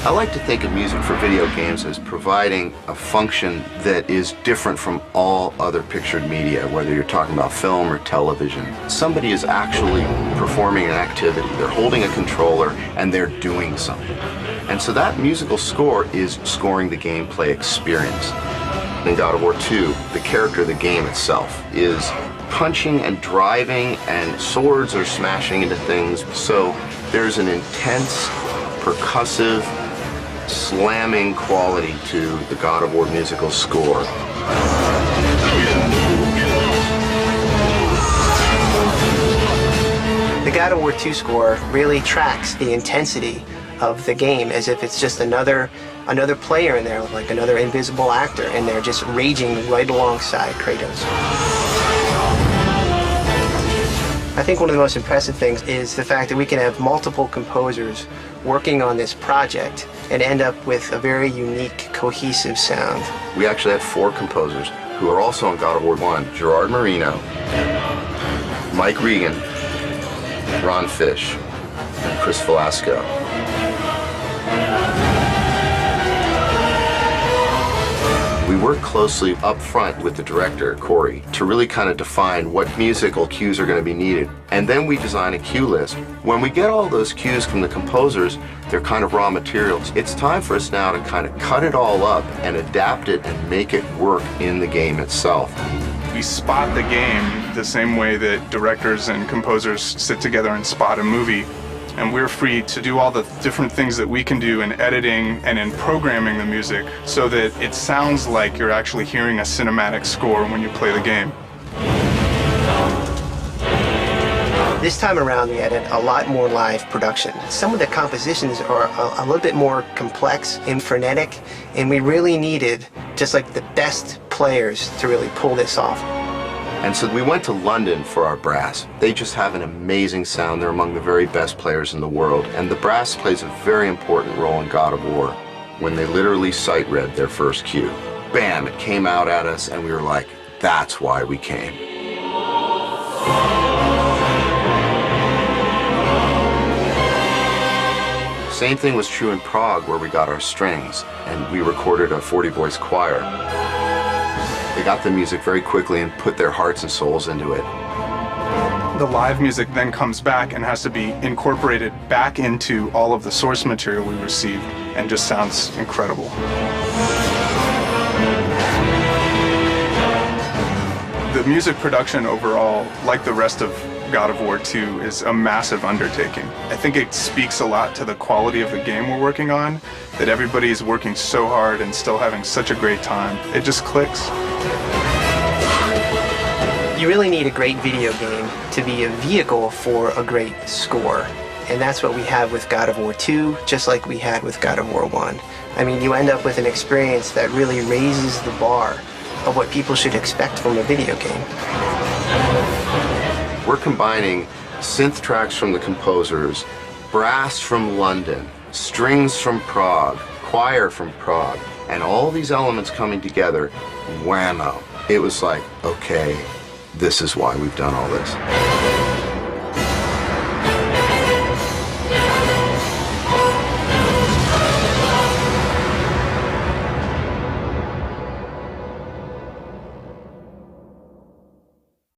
I like to think of music for video games as providing a function that is different from all other pictured media, whether you're talking about film or television. Somebody is actually performing an activity. They're holding a controller and they're doing something. And so that musical score is scoring the gameplay experience. In God of War 2, the character of the game itself is punching and driving, and swords are smashing into things. So there's an intense, percussive, slamming quality to the God of War musical score. The God of War 2 score really tracks the intensity of the game as if it's just another player in there, like another invisible actor, and they're just raging right alongside Kratos. I think one of the most impressive things is the fact that we can have multiple composers working on this project and end up with a very unique, cohesive sound. We actually had 4 composers who are also on God of War 1. Gerard Marino, Mike Regan, Ron Fish, and Chris Velasco. We worked closely up front with the director, Corey, to really kind of define what musical cues are going to be needed. And then we design a cue list. When we get all those cues from the composers, they're kind of raw materials. It's time for us now to kind of cut it all up and adapt it and make it work in the game itself. We spot the game the same way that directors and composers sit together and spot a movie. And we're free to do all the different things that we can do in editing and in programming the music so that it sounds like you're actually hearing a cinematic score when you play the game. This time around we added a lot more live production. Some of the compositions are a little bit more complex and frenetic, and we really needed just like the best players to really pull this off. And so we went to London for our brass. They just have an amazing sound. They're among the very best players in the world. And the brass plays a very important role in God of War. When they literally sight read their first cue, bam, it came out at us, and we were like, that's why we came. Same thing was true in Prague, where we got our strings, and we recorded a 40-voice choir. They got the music very quickly and put their hearts and souls into it. The live music then comes back and has to be incorporated back into all of the source material we received, and just sounds incredible. The music production overall, like the rest of God of War 2, is a massive undertaking. I think it speaks a lot to the quality of the game we're working on, that everybody is working so hard and still having such a great time. It just clicks. You really need a great video game to be a vehicle for a great score. And that's what we have with God of War 2, just like we had with God of War 1. I mean, you end up with an experience that really raises the bar of what people should expect from a video game. We're combining synth tracks from the composers, brass from London, strings from Prague, choir from Prague, and all these elements coming together, whammo. It was like, okay, this is why we've done all this.